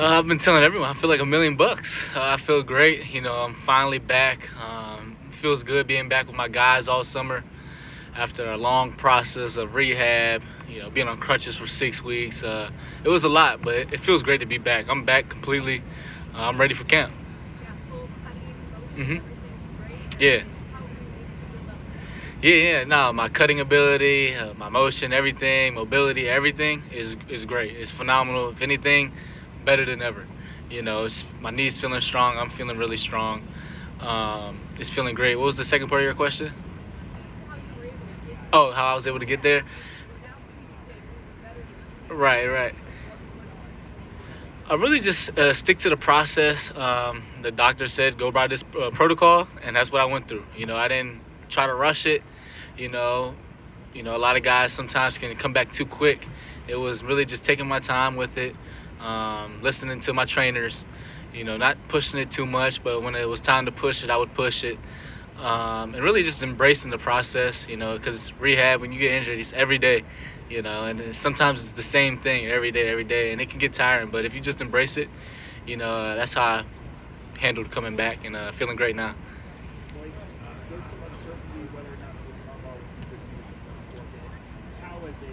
I've been telling everyone I feel like $1,000,000. I feel great. I'm finally back. Feels good being back with my guys all summer after a long process of rehab. Being on crutches for 6 weeks. It was a lot, but it feels great to be back. I'm back completely. I'm ready for camp. Yeah, full cutting motion, hmm everything's great. Yeah. How were you able to build up to that? Yeah. No, my cutting ability, my motion, everything, mobility, everything is great. It's phenomenal. If anything, better than ever. My knees feeling strong. I'm feeling really strong. It's feeling great. What was the second part of your question? Just how you were able to get to Oh, how I was able to get there? down to you say you were better than Right, right. I really just stick to the process. The doctor said go by this protocol, and that's what I went through. I didn't try to rush it. You know, a lot of guys sometimes can come back too quick. It was really just taking my time with it, listening to my trainers. Not pushing it too much, but when it was time to push it, I would push it. And really just embracing the process. Because rehab, when you get injured, it's every day. And sometimes it's the same thing every day, and it can get tiring. But if you just embrace it, that's how I handled coming back, and feeling great now. Like, there's some uncertainty whether or not Coach Harbaugh will keep it to the first 4 games. How, as a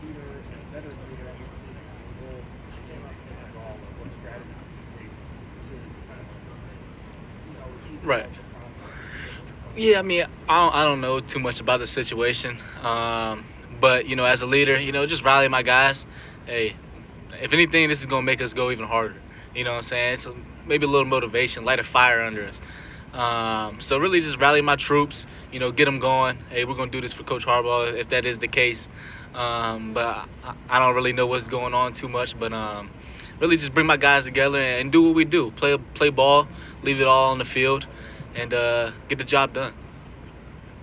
leader, as a veteran leader on this team, will came up with that all of what strategy you take to kind of, Right. the process? Yeah, I mean, I don't know too much about the situation, but as a leader, just rally my guys. Hey, if anything, this is gonna make us go even harder. You know what I'm saying? So maybe a little motivation, light a fire under us. So really, just rally my troops. Get them going. Hey, we're gonna do this for Coach Harbaugh if that is the case. But I don't really know what's going on too much. But really, just bring my guys together and do what we do. Play ball, leave it all on the field, and get the job done.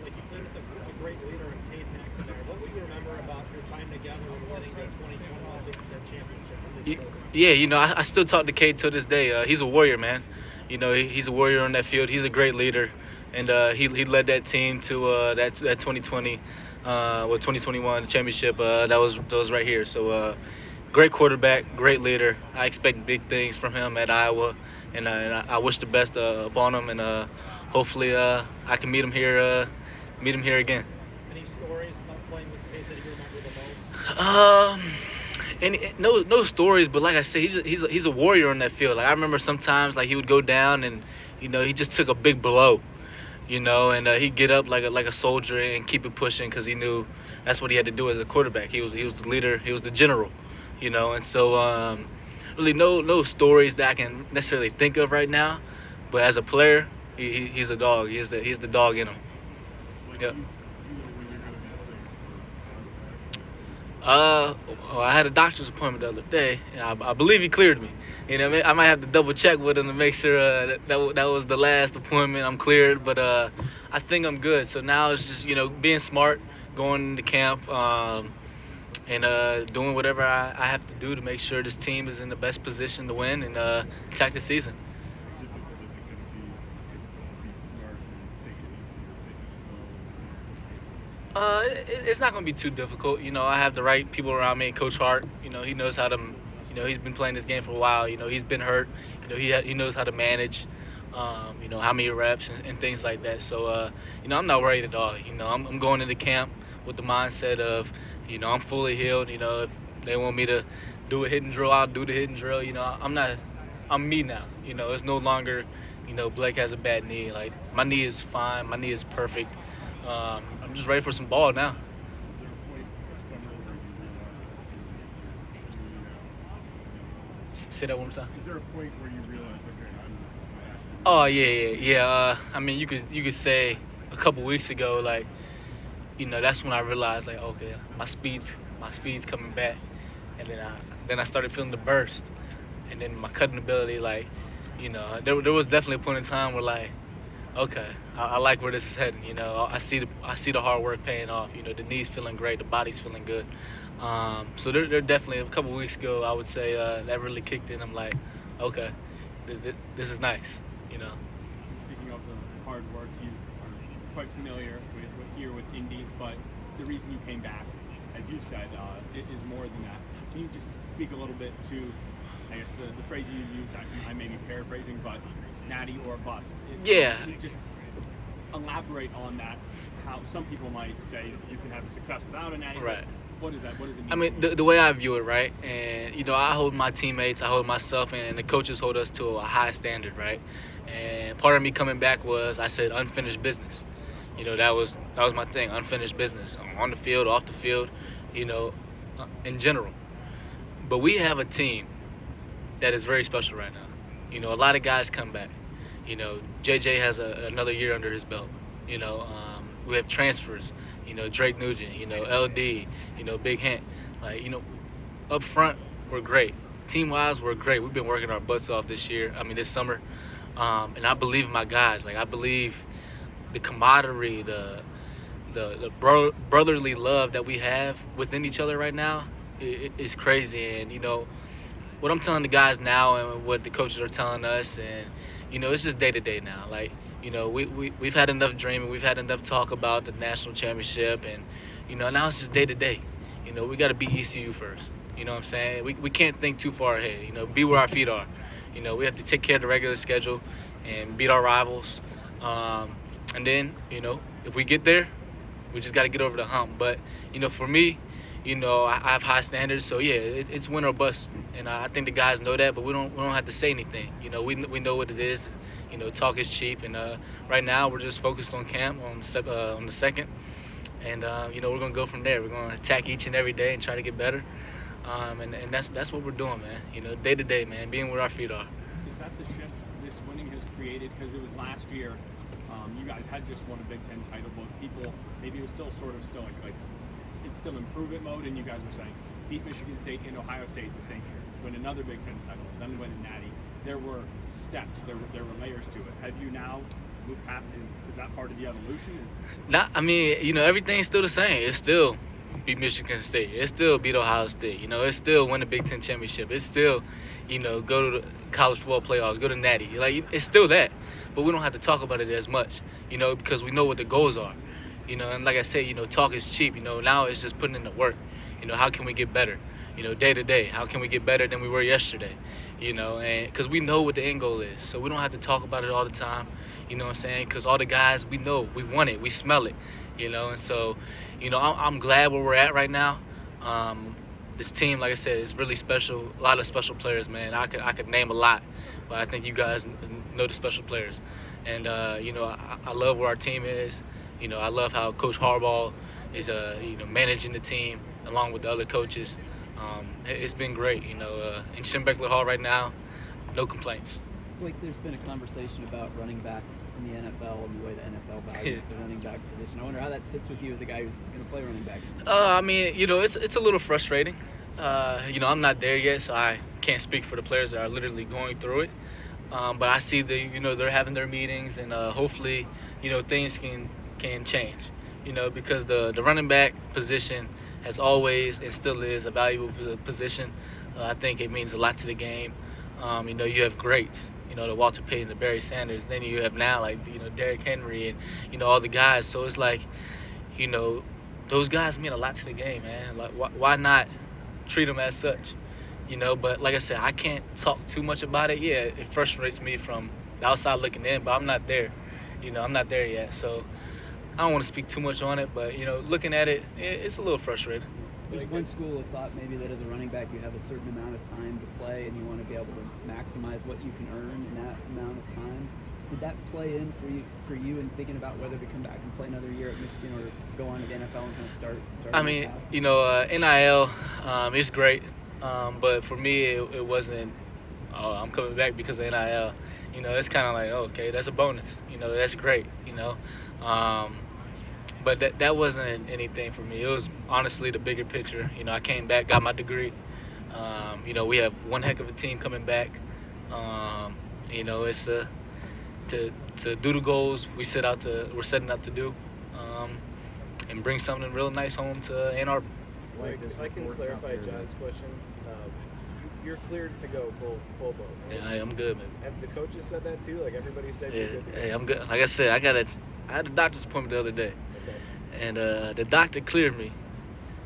Like you played with a great leader in Kate McIntyre. What will you remember about your time together and winning the 2021 Big Ten championship in this building? Yeah, I still talk to Cade to this day. He's a warrior, man. He's a warrior on that field. He's a great leader, and he led that team to that 2020, 2021 championship. That was right here. So great quarterback, great leader. I expect big things from him at Iowa, and I wish the best upon him, and hopefully I can meet him here again. Any stories about playing with Kate that you remember the most? And no stories, but like I said, he's a warrior on that field. Like I remember sometimes like he would go down and he just took a big blow, and he'd get up like a soldier and keep it pushing because he knew that's what he had to do as a quarterback. He was the leader, he was the general, and so really no stories that I can necessarily think of right now, but as a player, he's a dog. He's the dog in him. Like, Yep. you know when you're going to be playing for I had a doctor's appointment the other day, and I believe he cleared me. I might have to double check with him to make sure that was the last appointment. I'm cleared, but I think I'm good. So now it's just being smart, going into camp, and doing whatever I have to do to make sure this team is in the best position to win and attack the season. How difficult is it going to be smart and take it easy or take it slow? It's not going to be too difficult. I have the right people around me. Coach Hart, he knows how to, he's been playing this game for a while. He's been hurt. He knows how to manage, how many reps and things like that. So, I'm not worried at all. I'm going into camp with the mindset of, I'm fully healed. If they want me to do a hit and drill, I'll do the hit and drill. I'm me now. It's no longer, Blake has a bad knee. Like, my knee is fine. My knee is perfect. I'm just ready for some ball now. Is there a point this summer where you realize this is me now? Say that one more time. Is there a point where you realize, okay, I'm back? Oh yeah. I mean, you could say a couple weeks ago, like, that's when I realized, like, okay, my speed's coming back, and then I started feeling the burst, and then my cutting ability, like, there was definitely a point in time where, like, okay, I like where this is heading. I see the hard work paying off. The knee's feeling great, the body's feeling good. So they're definitely a couple weeks ago, I would say that really kicked in. I'm like, okay, this is nice. And speaking of the hard work, you are quite familiar with Indy, but the reason you came back, as you've said, is more than that. Can you just speak a little bit to I guess the phrase you used, I may be paraphrasing, but natty or bust. Yeah. Can you just elaborate on that? How some people might say you can have a success without a natty. Right. What is that? What does it mean? I mean, the way I view it, right? And, I hold my teammates, I hold myself, and the coaches hold us to a high standard, right? And part of me coming back was, I said, unfinished business. That was my thing, unfinished business. On the field, off the field, in general. But we have a team that is very special right now. A lot of guys come back. JJ has another year under his belt. We have transfers. Drake Nugent, LD, Big Hint. Up front, we're great. Team-wise, we're great. We've been working our butts off this summer. And I believe in my guys. I believe the camaraderie, the brotherly love that we have within each other right now is crazy. And, what I'm telling the guys now and what the coaches are telling us, and, it's just day-to-day now. We've had enough dreaming. We've had enough talk about the national championship. And, now it's just day-to-day. We got to beat ECU first. You know what I'm saying? We can't think too far ahead. Be where our feet are. We have to take care of the regular schedule and beat our rivals. And then, if we get there, we just got to get over the hump. But, for me, I have high standards. So, yeah, it's win or bust. And I think the guys know that, but we don't have to say anything. We know what it is. Talk is cheap. And right now we're just focused on camp on the second. And, we're going to go from there. We're going to attack each and every day and try to get better. And that's what we're doing, man. Day to day, man, being where our feet are. Is that the shift this winning has created? Because it was last year, you guys had just won a Big Ten title, but people, maybe it was still like it's still improvement mode, and you guys were saying beat Michigan State and Ohio State the same year, win another Big Ten title, then win a Natty. There were steps, there were layers to it. Have you now moved past? Is that part of the evolution? Everything's still the same. It's still beat Michigan State. It's still beat Ohio State. It's still win the Big Ten championship. It's still, go to the college football playoffs, go to Natty. It's still that. But we don't have to talk about it as much, because we know what the goals are. And like I said, talk is cheap. Now it's just putting in the work. How can we get better? Day to day. How can we get better than we were yesterday? And because we know what the end goal is. So we don't have to talk about it all the time. You know what I'm saying? Because all the guys, we know, we want it, we smell it. And so, I'm glad where we're at right now. This team, like I said, is really special. A lot of special players, man. I could name a lot, but I think you guys know the special players. And I love where our team is. I love how Coach Harbaugh is managing the team along with the other coaches. It's been great. In Schembechler Hall right now, no complaints. Blake, there's been a conversation about running backs in the NFL and the way the NFL values the running back position. I wonder how that sits with you as a guy who's going to play running back. It's a little frustrating. I'm not there yet, so I can't speak for the players that are literally going through it. But I see they're having their meetings, and hopefully, things can change. Because the running back position has always and still is a valuable position. I think it means a lot to the game. You have greats. The Walter Payton, the Barry Sanders. Then you have now Derrick Henry and all the guys. So it's like, those guys mean a lot to the game, man. Why not treat them as such? But like I said, I can't talk too much about it. Yeah, it frustrates me from the outside looking in, but I'm not there. I'm not there yet. So I don't want to speak too much on it, but looking at it, it's a little frustrating. There's one school of thought maybe that as a running back you have a certain amount of time to play and you want to be able to maximize what you can earn in that amount of time. Did that play in for you in thinking about whether to come back and play another year at Michigan or go on to the NFL and kind of start NIL is great, but for me it wasn't. I'm coming back because of NIL. It's kind of like, okay, that's a bonus. That's great. But that wasn't anything for me. It was honestly the bigger picture. I came back, got my degree. We have one heck of a team coming back. It's to do the goals we're setting out to do, and bring something real nice home to Ann Arbor. Like, if I can clarify John's question, you're cleared to go full boat. Right? Yeah, I'm good, man. Have the coaches said that too? Like everybody said Yeah, you're good to go? hey, I'm good. Like I said, I had a doctor's appointment the other day, Okay. and the doctor cleared me.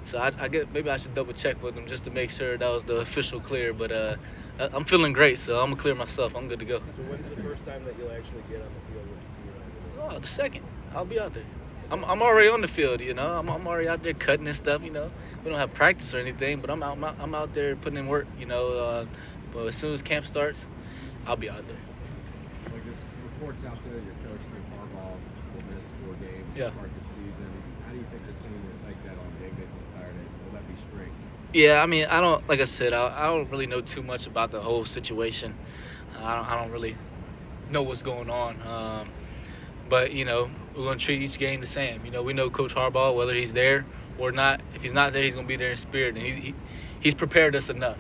So I get maybe I should double check with him just to make sure that was the official clear. But I'm feeling great, so I'm gonna clear myself. I'm good to go. So when's the first time that you'll actually get on the field with the team? Oh, the second, I'll be out there. I'm already on the field, you know. I'm already out there cutting and stuff, you know. We don't have practice or anything, but I'm out there putting in work, you know. But as soon as camp starts, I'll be out there. Like there's reports out there that your coach, Jim Harbaugh, will miss 4 games Yeah. to start the season. How do you think the team will take that on game days and Saturdays? Will that be strange? Yeah, I mean, like I said, I don't really know too much about the whole situation. I don't really know what's going on. But, you know, we're going to treat each game the same. You know, we know Coach Harbaugh, whether he's there or not. If he's not there, he's going to be there in spirit. And he's prepared us enough.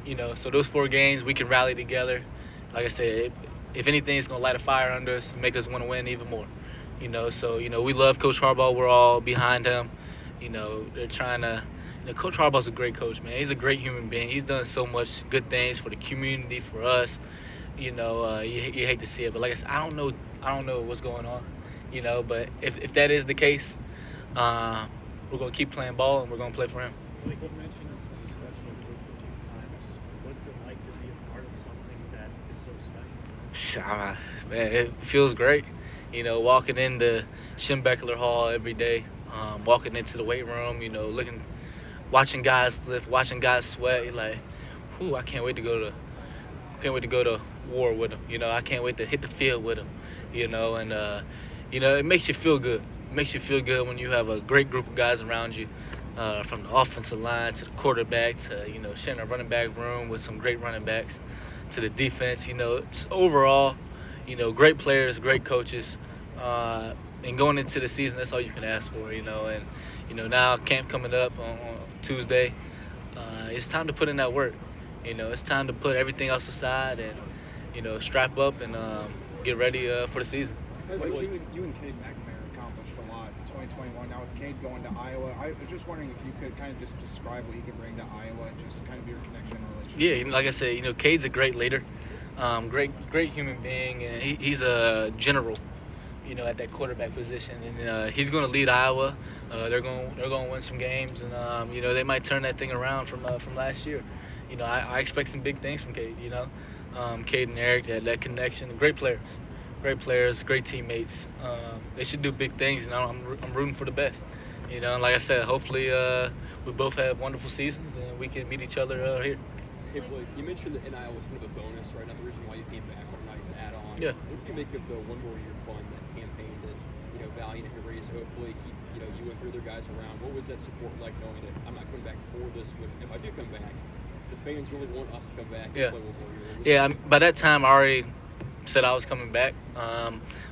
You know, so those 4 games, we can rally together. Like I said, if anything, it's going to light a fire under us and make us want to win even more. You know, so, you know, we love Coach Harbaugh. We're all behind him. You know, they're trying to – Coach Harbaugh's a great coach, man. He's a great human being. He's done so much good things for the community, for us. You know, you hate to see it, but like I said, I don't know what's going on. You know, but if that is the case, we're gonna keep playing ball and we're gonna play for him. Like you mentioned, this is a special group a few times. What's it like to be a part of something that is so special? Man, it feels great. You know, walking into Schembeckler Hall every day, walking into the weight room. You know, watching guys lift, watching guys sweat. You're like, I can't wait to go to war with them. You know, I can't wait to hit the field with them. You know, and you know, it makes you feel good. It makes you feel good when you have a great group of guys around you, from the offensive line to the quarterback to, you know, sharing a running back room with some great running backs to the defense. You know, it's overall, you know, great players, great coaches. And going into the season, that's all you can ask for, you know. And, you know, now camp coming up on Tuesday, it's time to put in that work. You know, it's time to put everything else aside and, you know, strap up and get ready for the season. You and Cade McNamara accomplished a lot in 2021. Now with Cade going to Iowa, I was just wondering if you could kind of just describe what he can bring to Iowa and just kind of your connection and relationship. Yeah, you know, like I said, you know, Cade's a great leader, great human being, and he's a general, you know, at that quarterback position, and he's going to lead Iowa. They're going to win some games, and you know, they might turn that thing around from last year. You know, I expect some big things from Cade. You know, Cade and Eric, that connection, great players, great teammates. They should do big things, and I'm rooting for the best. You know, and like I said, hopefully we both have wonderful seasons and we can meet each other here. Hey, Blake, you mentioned that NIL was kind of a bonus, right? Not the reason why you came back, but a nice add-on. Yeah. What do you make of the One More Year Fund, that campaign that, you know, Valiant had raised, hopefully keep, you know, you and 3 other guys around? What was that support like, knowing that I'm not coming back for this, but if I do come back, the fans really want us to come back and play one more year? By that time I already said I was coming back,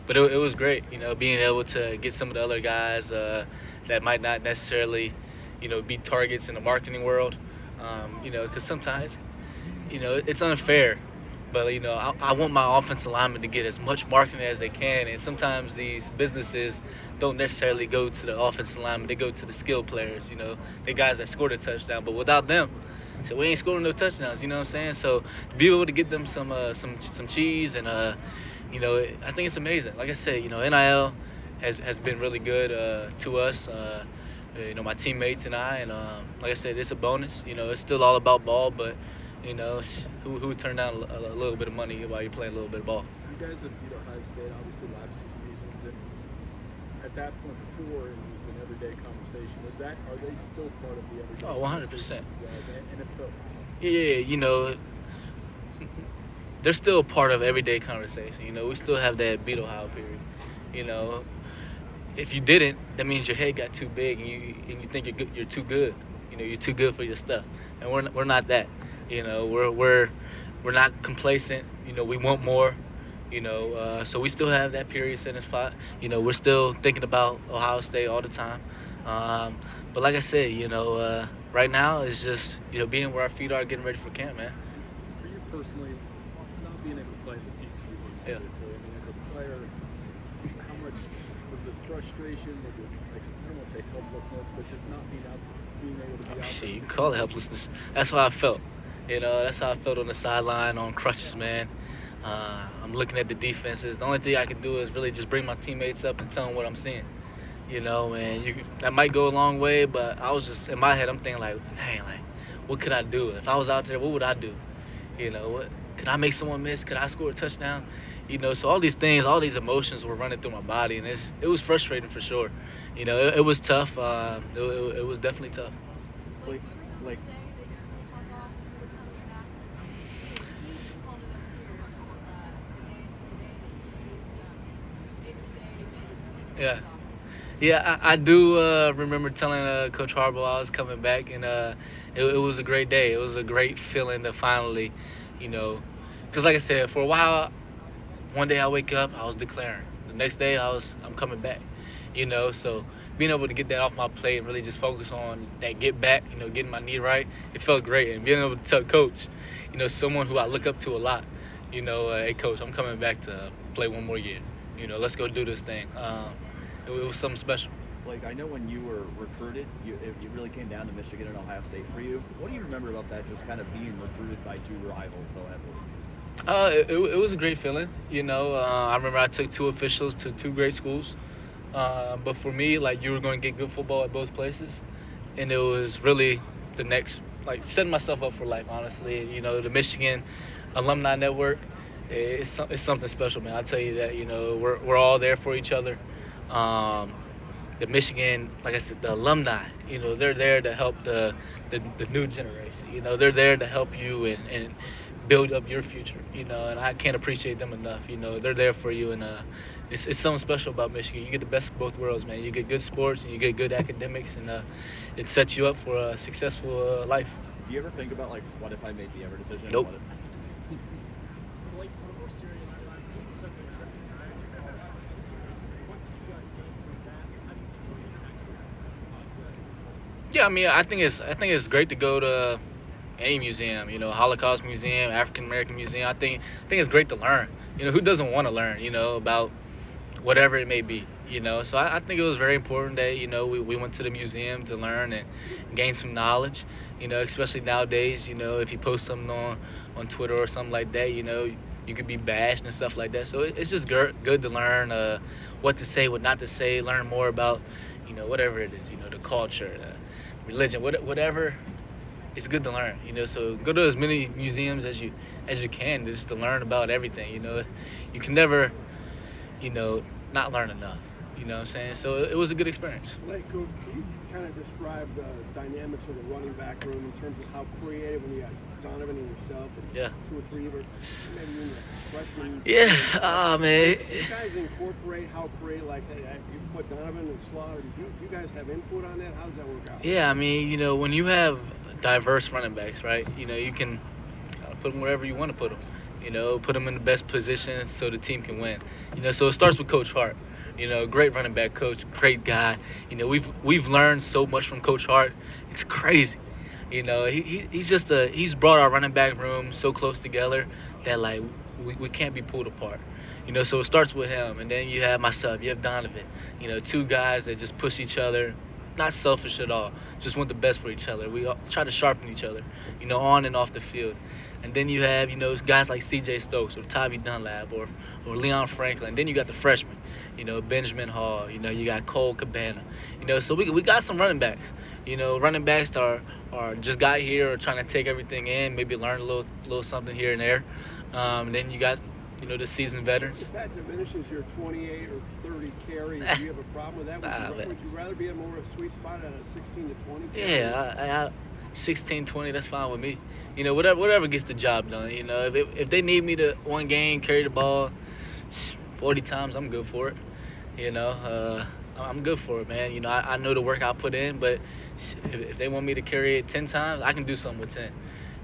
but it was great, you know, being able to get some of the other guys that might not necessarily, you know, be targets in the marketing world, you know, because sometimes, you know, it's unfair, but, you know, I want my offensive linemen to get as much marketing as they can, and sometimes these businesses don't necessarily go to the offensive linemen, they go to the skill players, you know, the guys that scored a touchdown, but without them, so we ain't scoring no touchdowns, you know what I'm saying? So to be able to get them some cheese and, you know, I think it's amazing. Like I said, you know, NIL has been really good to us, you know, my teammates and I. And like I said, it's a bonus. You know, it's still all about ball, but, you know, who would turn down a little bit of money while you're playing a little bit of ball? You guys have beat Ohio State, obviously, last 2 seasons, and at that point before it was an everyday conversation. Are they still part of the everyday? Oh, 100%. conversation with you guys? And if so, Yeah, you know, they're still a part of everyday conversation. You know, we still have that beat Ohio period. You know, if you didn't, that means your head got too big and you think you're too good. You know, you're too good for your stuff, and we're not that. You know, we're not complacent. You know, we want more. You know, so we still have that period set in spot. You know, we're still thinking about Ohio State all the time. But like I said, you know, right now it's just, you know, being where our feet are, getting ready for camp, man. for you personally, not being able to play the TCU games, obviously, I mean, as a player, how much was it frustration? Was it, like, I don't want to say helplessness, but just not being able to be out Shit, there? you can call it helplessness. That's how I felt. You know, that's how I felt on the sideline on crutches, man. I'm looking at the defenses. The only thing I can do is really just bring my teammates up and tell them what I'm seeing. You know, and that might go a long way, but I was just, in my head, I'm thinking like, dang, like, what could I do? If I was out there, what would I do? You know, what could I make someone miss? Could I score a touchdown? You know, so all these things, all these emotions were running through my body, and it was frustrating for sure. You know, it was tough. It was definitely tough. Like, the day that you told Harbaugh you were coming back, because he called it up here, the day that he made his day, made his week, made Yeah. his off. Yeah, I do remember telling Coach Harbaugh I was coming back, and it was a great day. It was a great feeling to finally, you know, because like I said, for a while, one day I wake up, I was declaring. The next day, I'm coming back, you know. So being able to get that off my plate and really just focus on that get back, you know, getting my knee right, it felt great. And being able to tell Coach, you know, someone who I look up to a lot, you know, hey Coach, I'm coming back to play one more year. You know, let's go do this thing. It was something special. Like, I know when you were recruited, it really came down to Michigan and Ohio State for you. What do you remember about that, just kind of being recruited by two rivals so heavily? It was a great feeling. You know, I remember I took 2 officials to 2 great schools. But for me, like, you were going to get good football at both places. And it was really the next, like, setting myself up for life, honestly. You know, the Michigan Alumni Network, it's something special, man. I tell you that, you know, we're all there for each other. The Michigan, like I said, the alumni, you know, they're there to help the new generation. You know, they're there to help you and build up your future, you know, and I can't appreciate them enough. You know, they're there for you, and it's something special about Michigan. You get the best of both worlds, man. You get good sports and you get good academics, and it sets you up for a successful life. Do you ever think about, like, what if I made the ever decision? Nope. What if- Blake, on a more serious note, the team took a trip inside the ball. What did you guys gain from that? How do you think it will impact your U.S. football? Yeah, I mean, I think it's great to go to any museum, you know, Holocaust Museum, African American Museum. I think it's great to learn. You know, who doesn't want to learn, you know, about whatever it may be, you know. So I think it was very important that, you know, we went to the museum to learn and gain some knowledge, you know, especially nowadays, you know, if you post something on Twitter or something like that, you know, you could be bashed and stuff like that. So it's just good to learn what to say, what not to say, learn more about, you know, whatever it is, you know, the culture, the religion, whatever. It's good to learn, you know. So go to as many museums as you can, just to learn about everything. You know, you can never, you know, not learn enough. You know what I'm saying? So it was a good experience. Blake, can you kind of describe the dynamics of the running back room in terms of how creative, when you got Donovan and yourself and Yeah. 2 or 3 or maybe even a freshman? Yeah, man. Do you guys incorporate how creative, like, hey, you put Donovan and Slaughter, do you guys have input on that? How does that work out? Yeah, I mean, you know, when you have diverse running backs, right? You know, you can put them wherever you want to put them. You know, put them in the best position so the team can win. You know, so it starts with Coach Hart. You know, great running back coach, great guy. You know, we've learned so much from Coach Hart. It's crazy. You know, he's brought our running back room so close together that, like, we can't be pulled apart. You know, so it starts with him, and then you have myself, you have Donovan. You know, 2 guys that just push each other. Not selfish at all, just want the best for each other. We all try to sharpen each other, you know, on and off the field. And then you have, you know, guys like C.J. Stokes or Tavy Dunlap or Leon Franklin. Then you got the freshmen, you know, Benjamin Hall. You know, you got Cole Cabana. You know, so we got some running backs. You know, running backs that are just got here or trying to take everything in, maybe learn a little something here and there. And then you got, you know, the seasoned veterans. If that diminishes your 28 or 30 carries, do you have a problem with that? Would you rather be at more of a sweet spot at a 16 to 20? Yeah, 16, 20, that's fine with me. You know, whatever gets the job done. You know, if they need me to one game carry the ball 40 times, I'm good for it. You know, I'm good for it, man. You know, I know the work I put in, but if they want me to carry it 10 times, I can do something with 10.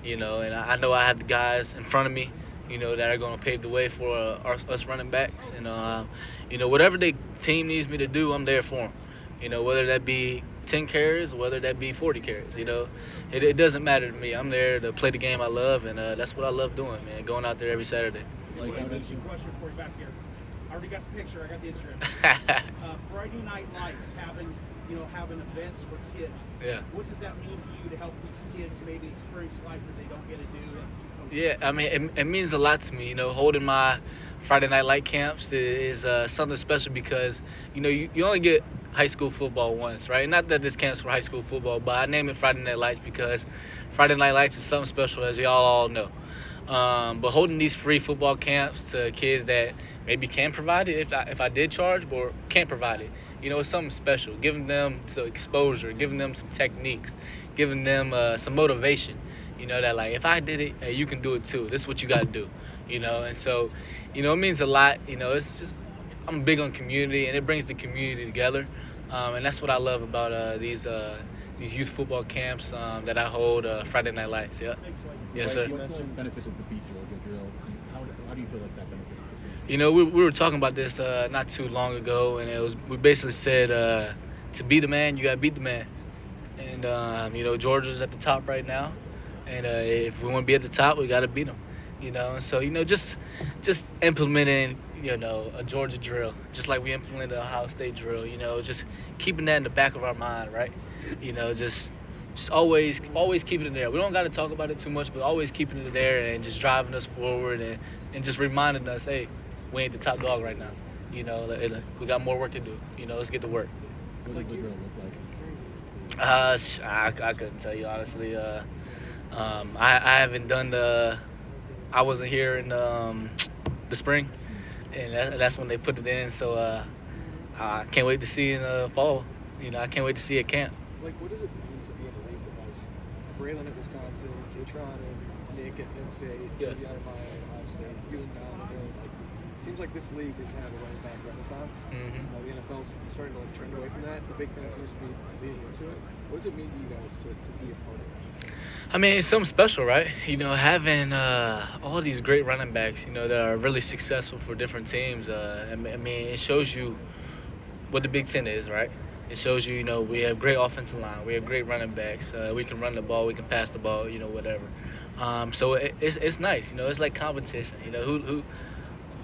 You know, and I know I have the guys in front of me, you know, that are going to pave the way for us running backs. And, you know, whatever the team needs me to do, I'm there for them. You know, whether that be 10 carries, whether that be 40 carries, you know. It doesn't matter to me. I'm there to play the game I love, and that's what I love doing, man, going out there every Saturday. Like, I mentioned a question for you back here. I already got the picture. I got the Instagram. Friday Night Lights having events for kids. Yeah. What does that mean to you to help these kids maybe experience life that they don't get to do? Yeah, I mean, it means a lot to me. You know, holding my Friday Night Light camps is something special because, you know, you only get high school football once, right? Not that this camp's for high school football, but I name it Friday Night Lights because Friday Night Lights is something special, as y'all all know. But holding these free football camps to kids that maybe can provide it if I did charge, or can't provide it, it's something special. Giving them some exposure, giving them some techniques, giving them some motivation. That like if I did it, hey, you can do it too. This is what you got to do. And so, it means a lot. It's just I'm big on community, and it brings the community together. And that's what I love about these youth football camps that I hold Friday Night Lights. Yeah. Yes, sir. What benefit does the Beat Georgia drill? How do you feel like that benefits the team? We were talking about this not too long ago, and we basically said to be the man, you got to beat the man. And, Georgia's at the top right now. And if we want to be at the top, we got to beat them. And so, just implementing, a Georgia drill, just like we implemented the Ohio State drill, just keeping that in the back of our mind, right? Just always keeping it there. We don't got to talk about it too much, but always keeping it there and just driving us forward and just reminding us, hey, we ain't the top dog right now. We got more work to do. Let's get to work. What does the drill look like? I couldn't tell you, honestly. I haven't done I wasn't here in the spring, and that's when they put it in. So I can't wait to see in the fall. I can't wait to see at camp. Like, what does it mean to be in the league that has Braylon at Wisconsin, Katron and Nick at Penn State, Yeah. Toby at Ohio State, you and Don at Illinois? It seems like this league has had a running back renaissance. Mm-hmm. The NFL's starting to trend away from that. The Big Ten seems to be leading into it. What does it mean to you guys to be a part of that? I mean, it's something special, right? Having all these great running backs, that are really successful for different teams. I mean, it shows you what the Big Ten is, right? It shows you, we have great offensive line, we have great running backs, we can run the ball, we can pass the ball, whatever. So it's nice, it's like competition.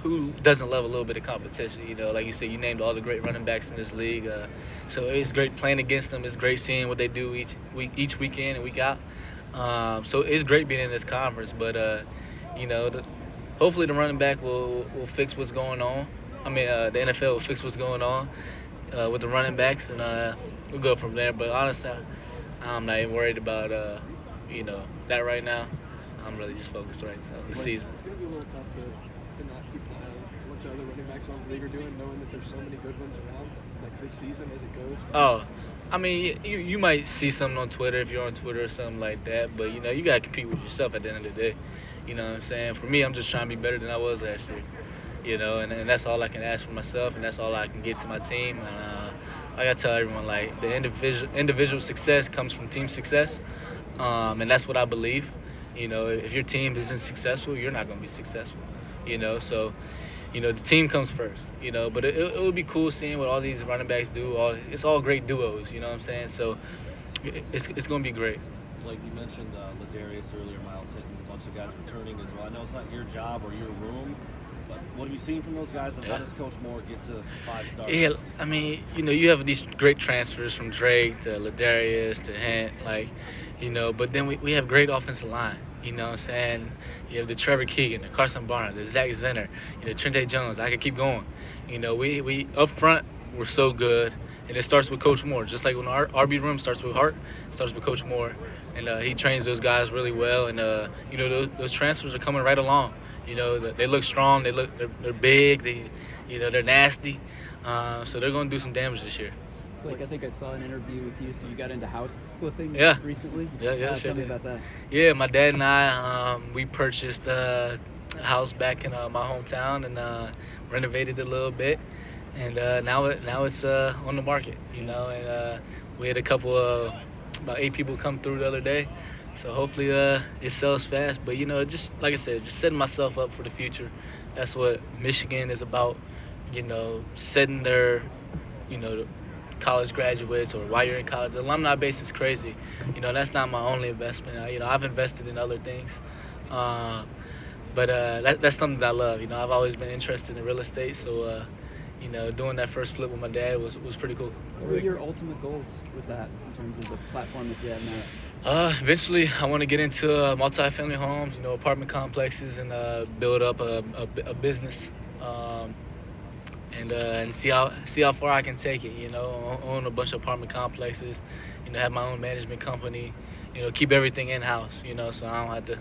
Who doesn't love a little bit of competition? Like you said, you named all the great running backs in this league. So it's great playing against them. It's great seeing what they do each weekend and week out. So it's great being in this conference. But hopefully the running back will fix what's going on. I mean, the NFL will fix what's going on with the running backs, and we'll go from there. But honestly, I'm not even worried about that right now. I'm really just focused right now on the season. It's going to be a little tough to not keep an eye on what the other running backs around the league are doing, knowing that there's so many good ones around, like this season as it goes. Oh, I mean, you might see something on Twitter if you're on Twitter or something like that, but, you got to compete with yourself at the end of the day. You know what I'm saying? For me, I'm just trying to be better than I was last year, and that's all I can ask for myself, and that's all I can get to my team. And I got to tell everyone, like, the individual success comes from team success, and that's what I believe. If your team isn't successful, you're not going to be successful, so the team comes first, but it would be cool seeing what all these running backs do. It's all great duos, you know what I'm saying? So it's going to be great. Like you mentioned Ladarius earlier, Miles Hinton, a bunch of guys returning as well. I know it's not your job or your room, but what have you seen from those guys, and how does Coach Moore get to 5 stars? Yeah, I mean, you have these great transfers from Drake to Ladarius to Hint, but then we have great offensive line. You know what I'm saying? You have the Trevor Keegan, the Carson Barner, the Zach Zenner, Trente Jones. I could keep going. We up front, we're so good. And it starts with Coach Moore. Just like when our RB room starts with Hart, it starts with Coach Moore. And he trains those guys really well. And, those transfers are coming right along. They look strong. They're big. They're nasty. So they're going to do some damage this year. Like, I think I saw an interview with you, so you got into house flipping recently? Yeah, tell me about that. Yeah, my dad and I, we purchased a house back in my hometown and renovated it a little bit. And now it's on the market, and we had a couple about 8 people come through the other day. So hopefully it sells fast. But, just like I said, just setting myself up for the future. That's what Michigan is about, setting their, college graduates or while you're in college. The alumni base is crazy. That's not my only investment. I've invested in other things. But that's something that I love. I've always been interested in real estate. So, doing that first flip with my dad was pretty cool. What are your ultimate goals with that in terms of the platform that you have now? Eventually, I want to get into multifamily homes, apartment complexes, and build up a business. And see how far I can take it. Own a bunch of apartment complexes. Have my own management company. Keep everything in house. So I don't have to,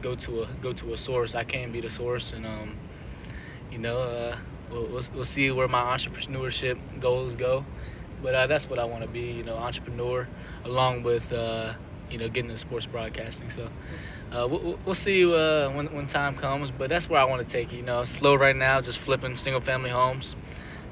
go to a source. I can be the source, and we'll see where my entrepreneurship goals go. But that's what I want to be, entrepreneur, along with getting into sports broadcasting. So we'll see when time comes. But that's where I want to take it. Slow right now, just flipping single family homes,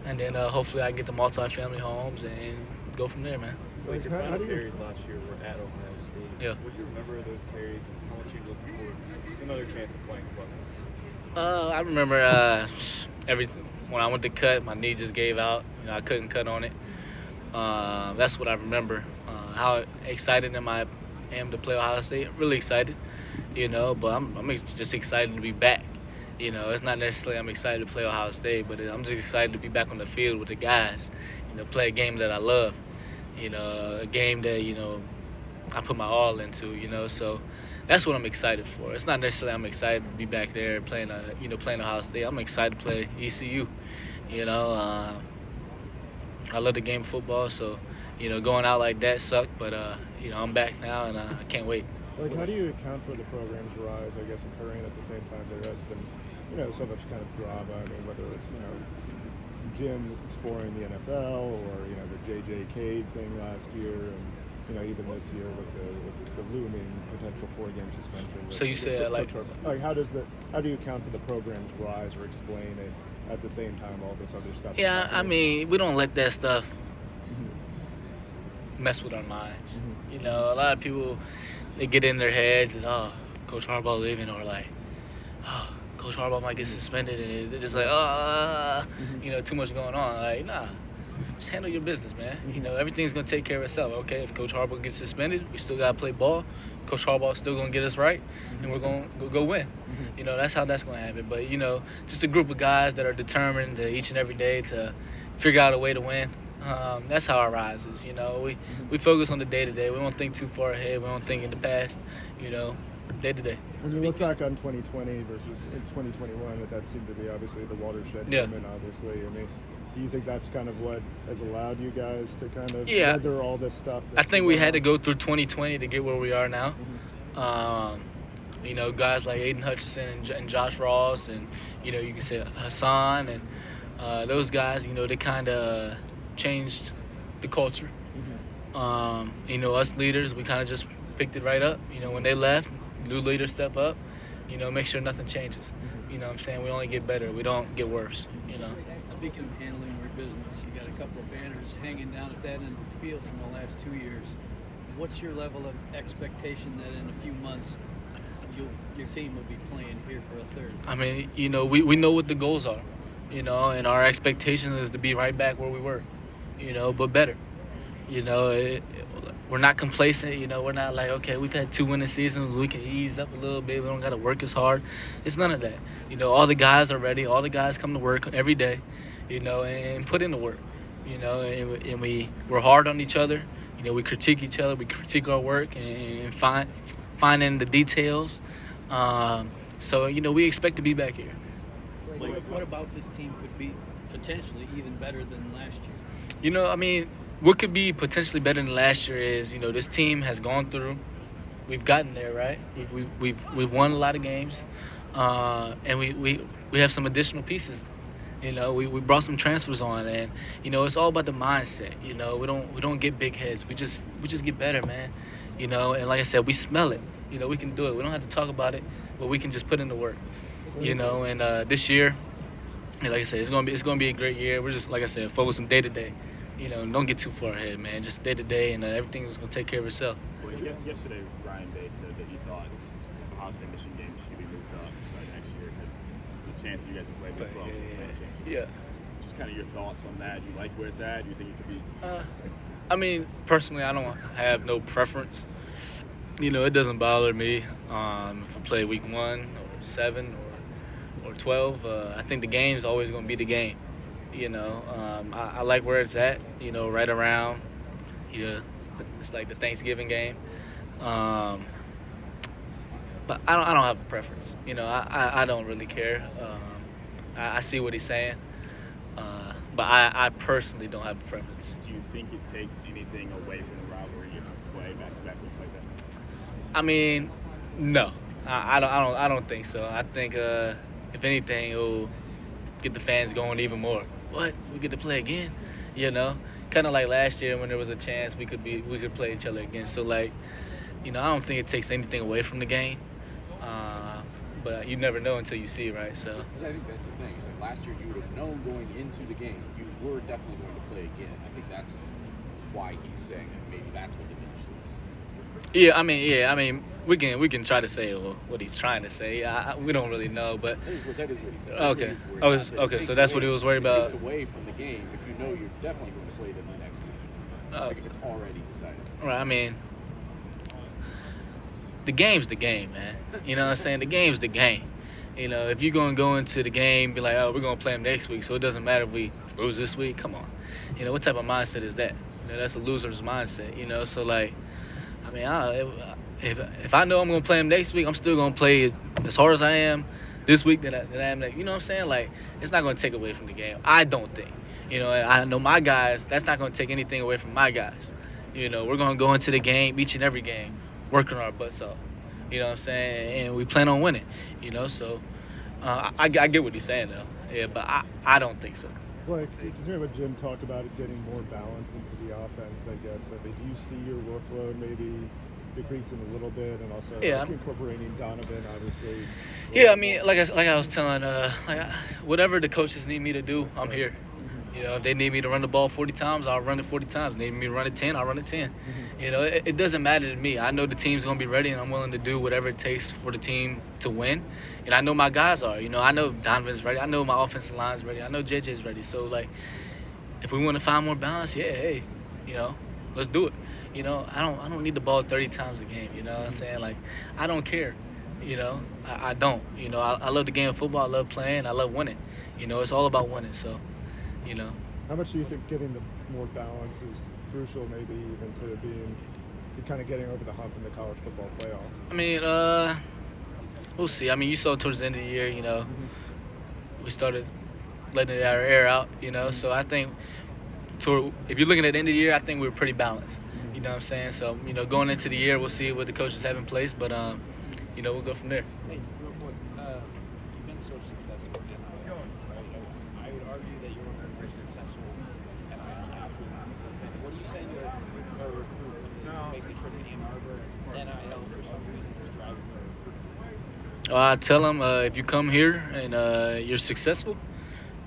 and then hopefully I get the multi-family homes and go from there, man. Like your final carries last year were at Ohio State. Yeah. What do you remember of those carries, and how much are you looking forward to another chance of playing the Buckeyes? I remember when I went to cut, my knee just gave out. I couldn't cut on it. That's what I remember. How excited I am to play Ohio State. Really excited, but I'm just excited to be back. It's not necessarily I'm excited to play Ohio State, but I'm just excited to be back on the field with the guys. Play a game that I love. A game that, I put my all into, so that's what I'm excited for. It's not necessarily I'm excited to be back there playing Ohio State. I'm excited to play ECU, I love the game of football, so, going out like that sucked, but, I'm back now, and I can't wait. Like, how do you account for the program's rise, I guess, occurring at the same time there has been, so much kind of drama? I mean, whether it's, Jim exploring the NFL or, the J.J. Cade thing last year and, even this year with the looming potential 4-game suspension. So you say, how do you account for the program's rise or explain it at the same time all this other stuff? Yeah, I mean, we don't let that stuff mess with our minds. Mm-hmm. A lot of people, they get in their heads and, Coach Harbaugh leaving, or Coach Harbaugh might get suspended, and they're just like, too much going on. Like, nah, just handle your business, man. Everything's going to take care of itself. Okay, if Coach Harbaugh gets suspended, we still got to play ball. Coach Harbaugh's still going to get us right, and we're going to go win. That's how that's going to happen. But, just a group of guys that are determined each and every day to figure out a way to win. That's how our rise is. We focus on the day-to-day. We don't think too far ahead. We don't think in the past, day-to-day. When you look back on 2020 versus 2021, that seemed to be obviously the watershed moment, obviously. I mean, do you think that's kind of what has allowed you guys to kind of weather all this stuff? I think we had to go through 2020 to get where we are now. Guys like Aiden Hutchinson and Josh Ross and, you can say Hassan and those guys, they kind of changed the culture. Us leaders, we kind of just picked it right up. When they left, new leaders step up, make sure nothing changes. You know what I'm saying? We only get better. We don't get worse, Speaking of handling your business, you got a couple of banners hanging down at that end of the field from the last 2 years. What's your level of expectation that in a few months your team will be playing here for a third? I mean, we know what the goals are, and our expectations is to be right back where we were, but better. We're not complacent, we're not like, okay, we've had 2 winning seasons, we can ease up a little bit, we don't got to work as hard. It's none of that. All the guys are ready, all the guys come to work every day, and put in the work, and we're hard on each other, we critique each other, we critique our work and finding the details. So, we expect to be back here. What about this team could be potentially even better than last year? What could be potentially better than last year is, this team has gone through. We've gotten there, right? We've won a lot of games, and we have some additional pieces. We brought some transfers on, and it's all about the mindset. We don't get big heads. We just get better, man. And like I said, we smell it. We can do it. We don't have to talk about it, but we can just put in the work. And this year, like I said, it's gonna be a great year. We're just, like I said, focusing day to day. Don't get too far ahead, man. Just day to day, and everything was gonna take care of itself. Well, yesterday, Ryan Day said that he thought Ohio State Michigan game should be moved up next year because the chance that you guys can play Big 12 is going to change. Yeah. Just kind of your thoughts on that. You like where it's at? You think it could be? Personally, I don't have no preference. It doesn't bother me if we play week 1 or 7 or 12. I think the game's always gonna be the game. I like where it's at, right around, it's like the Thanksgiving game. But I don't have a preference. I don't really care. I see what he's saying. But I personally don't have a preference. Do you think it takes anything away from the rivalry if you play back-to-back weeks like that? No. I don't think so. I think if anything, it'll get the fans going even more. What? We get to play again? You know, kind of like last year when there was a chance we could play each other again. So like, you know, I don't think it takes anything away from the game. But you never know until you see, right? So. Because I think that's the thing. Is like last year you would have known going into the game you were definitely going to play again. I think that's why he's saying that maybe that's what diminishes. Yeah, I mean, we can try to say what he's trying to say. We don't really know, but that is what he said. Okay. Okay. So that's what he was worried It about. takes away from the game if you know you're definitely going to play them the next week. Like if it's already decided. Right. I mean, the game's the game, man. You know what I'm saying? The game's the game. You know, if you're going to go into the game, be like, oh, we're going to play them next week, so it doesn't matter if we lose this week. Come on. You know, what type of mindset is that? You know, that's a loser's mindset, you know? So, like, I mean, if I know I'm going to play them next week, I'm still going to play as hard as I am this week that I am next. You know what I'm saying? Like, it's not going to take away from the game. I don't think. You know, and I know my guys, that's not going to take anything away from my guys. You know, we're going to go into the game, each and every game, working our butts off. You know what I'm saying? And we plan on winning, you know? So I get what he's saying, though. Yeah, but I don't think so. Blake, did you hear what Jim talked about it getting more balance into the offense, I guess? I mean, do you see your workload maybe decreasing a little bit and also incorporating Donovan, obviously? Yeah, I mean, like I was telling, whatever the coaches need me to do, I'm here. You know, if they need me to run the ball 40 times, I'll run it 40 times. If they need me to run it 10, I'll run it 10. You know, it doesn't matter to me. I know the team's going to be ready, and I'm willing to do whatever it takes for the team to win. And I know my guys are. You know, I know Donovan's ready. I know my offensive line's ready. I know JJ's ready. So, like, if we want to find more balance, yeah, hey, you know, let's do it. You know, I don't need the ball 30 times a game. You know what I'm saying? Like, I don't care. You know, I don't. You know, I love the game of football. I love playing. I love winning. You know, it's all about winning. So. You know. How much do you think getting the more balance is crucial, maybe even to kind of getting over the hump in the college football playoff? I mean, we'll see. I mean, you saw towards the end of the year, you know, we started letting our air out, you know. So I think, if you're looking at the end of the year, I think we were pretty balanced. You know what I'm saying? So, you know, going into the year, we'll see what the coaches have in place, but, you know, we'll go from there. Hey, real quick, you've been so successful in NIL, right? I would argue that you're one of the most successful NIL athletes in the country. What do you say to a recruit when they make the trip to Ann Arbor, NIL for some reason is driving their recruit? I tell them if you come here and you're successful,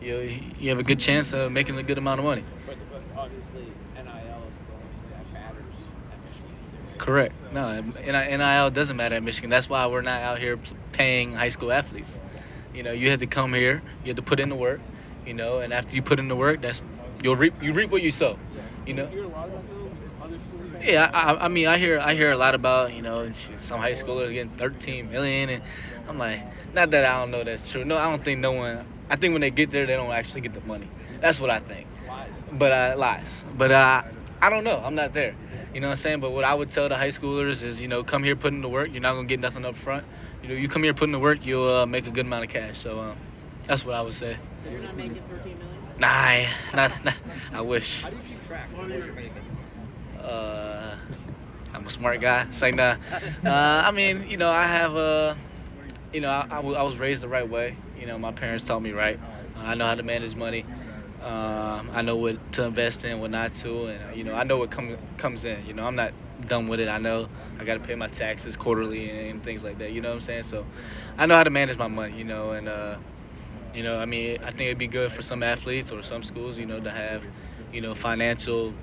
you have a good chance of making a good amount of money. But obviously, NIL isn't going to that matters at Michigan either. Correct. No, NIL doesn't matter at Michigan. That's why we're not out here paying high school athletes. You know, you have to come here, you have to put in the work, you know, and after you put in the work, you reap what you sow. You know. Do you hear a lot about other schools? Yeah, I mean, I hear a lot about, you know, some high schoolers getting $13 million, and I'm like, not that I don't know that's true. No, I don't think no one. I think when they get there, they don't actually get the money. That's what I think. Lies. But lies. But I don't know. I'm not there. You know what I'm saying? But what I would tell the high schoolers is, you know, come here, put in the work. You're not gonna get nothing up front. You know, you come here, put in the work, you'll make a good amount of cash. So that's what I would say. But you're not making $13 million? Nah, not. I wish. How do you keep track of what you're making? I'm a smart guy. It's like, nah. I mean, you know, I have you know, I was raised the right way. You know, my parents taught me right. I know how to manage money. I know what to invest in, what not to, and you know, I know what comes in. You know, I'm not dumb with it. I know I got to pay my taxes quarterly and things like that. You know what I'm saying? So, I know how to manage my money. You know, and you know, I mean, I think it'd be good for some athletes or some schools, you know, to have, you know, financial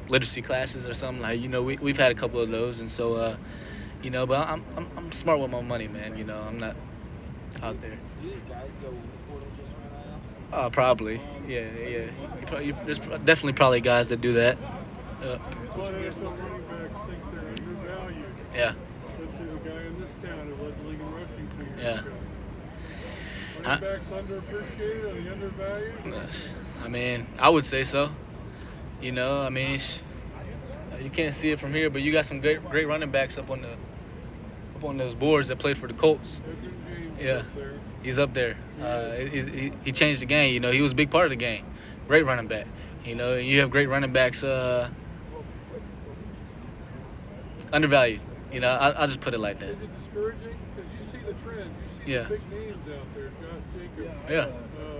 literacy classes or something. Like, you know, we've had a couple of those, and so, you know, but I'm smart with my money, man. You know, I'm not out there. Do these guys go in the portal just for NIL? Probably. Yeah. There's definitely probably guys that do that. That's why NFL running backs think they're undervalued. Yeah. Especially the guy in this town who led the league in rushing 2 years Yeah. ago. Running backs underappreciated? Are they undervalued? I mean, I would say so. You know, I mean, you can't see it from here, but you got some great running backs up on those boards that played for the Colts. Yeah, he's up there. He changed the game. You know, he was a big part of the game. Great running back. You know, you have great running backs. Undervalued. You know, I'll just put it like that. Is it discouraging? Because you see the trend. You see Yeah. the big names out there. Josh Jacobs. Yeah.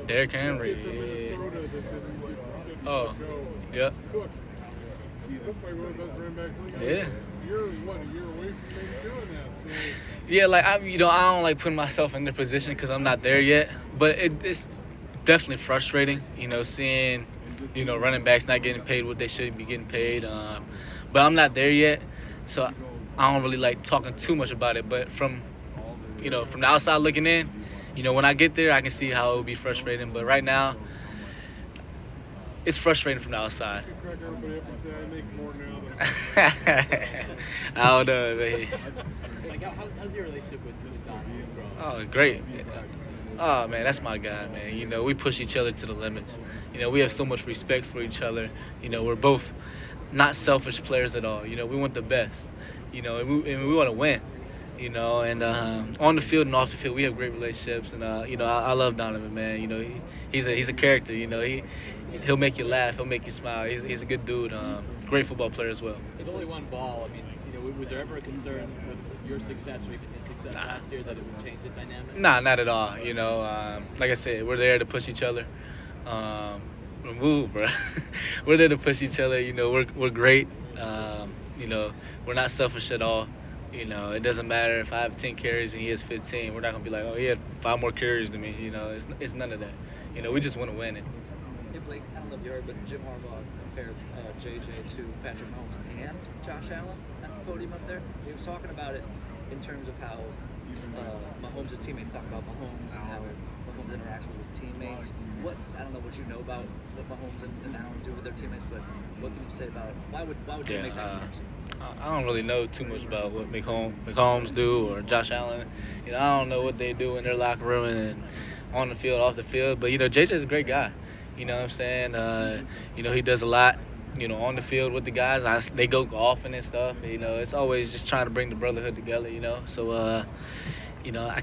Derrick Henry. Kid from Minnesota that didn't Oh. go. Yeah. Cook. Looked like one of the best running backs in the league. Yeah. You're, what, a year away from maybe doing that. So. Yeah, like I don't like putting myself in their position because I'm not there yet. But it's definitely frustrating, seeing, running backs not getting paid what they should be getting paid. But I'm not there yet, so I don't really like talking too much about it. But from the outside looking in, when I get there, I can see how it will be frustrating. But right now, it's frustrating from the outside. Crack everybody up and say, I make more now than I don't know, man. Like, how's your relationship with Donald? Oh, great. Oh, man, that's my guy, man. We push each other to the limits. We have so much respect for each other. We're both not selfish players at all. We want the best, and we want to win, and on the field and off the field, we have great relationships. And, I love Donovan, man. He's a character, he'll make you laugh. He'll make you smile. He's a good dude. Great football player as well. There's only one ball. I mean, was there ever a concern with your success or even his success last year that it would change the dynamic? Nah, not at all. Like I said, we're there to push each other. Move, bro. We're there to push each other. We're great. We're not selfish at all. It doesn't matter if I have 10 carries and he has 15. We're not gonna be like, oh, he had 5 more carries than me. It's none of that. We just want to win it. Hey Blake, I don't know if you heard, but Jim Harbaugh compared JJ to Patrick Mahomes and Josh Allen at the podium up there. He was talking about it in terms of how Mahomes' teammates talk about Mahomes and how Mahomes interacts with his teammates. I don't know what you know about what Mahomes and Allen do with their teammates, but what can you say about why would you make that comparison? I don't really know too much about what Mahomes do or Josh Allen. I don't know what they do in their locker room and on the field, off the field. But JJ's a great guy. You know what I'm saying? He does a lot, on the field with the guys. They go golfing and stuff. It's always just trying to bring the brotherhood together, So, I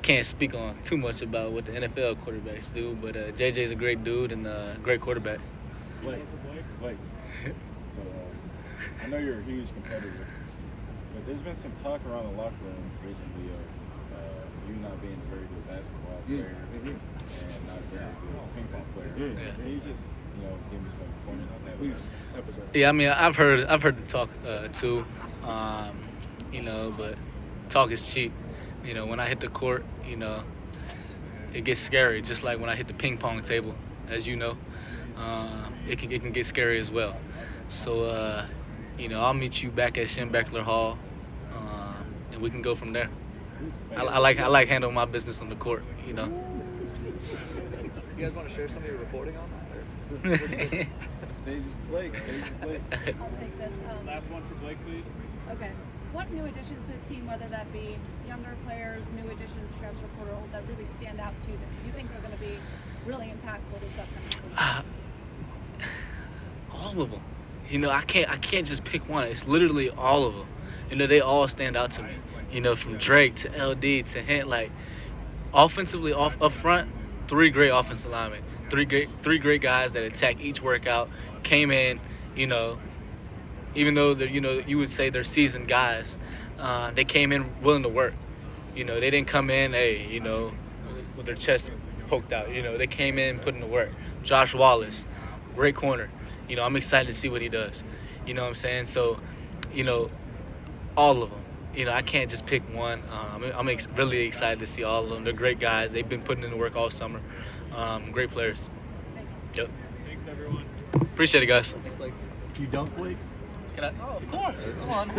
can't speak on too much about what the NFL quarterbacks do, but JJ's a great dude and a great quarterback. Blake. So, I know you're a huge competitor, but there's been some talk around the locker room recently of you not being a very good basketball player and not a very good ping pong player. Can you just, give me some pointers on that? Please emphasize. Yeah, I mean, I've heard the talk too, but talk is cheap. When I hit the court, it gets scary. Just like when I hit the ping pong table, as you know, it can get scary as well. So, I'll meet you back at Schembechler Hall, and we can go from there. I like handling my business on the court. You guys want to share some of your reporting on that? Stage is Blake. I'll take this. Last one for Blake, please. Okay. What new additions to the team, whether that be younger players, new additions, transfer portal, that really stand out to you that you think are going to be really impactful this upcoming season? All of them. I can't just pick one. It's literally all of them. They all stand out to me. From Drake to LD to Hint, like offensively up front, 3 great offensive linemen, 3 great guys that attack each workout, came in, even though they're, you would say they're seasoned guys, they came in willing to work. They didn't come in, with their chest poked out. They came in putting the work. Josh Wallace, great corner. I'm excited to see what he does. You know what I'm saying? So, all of them. I can't just pick one. I'm really excited to see all of them. They're great guys. They've been putting in the work all summer. Great players. Yep. Thanks, everyone. Appreciate it, guys. Thanks, Blake. You dunk, Blake? Can I? Oh, of course. Come on.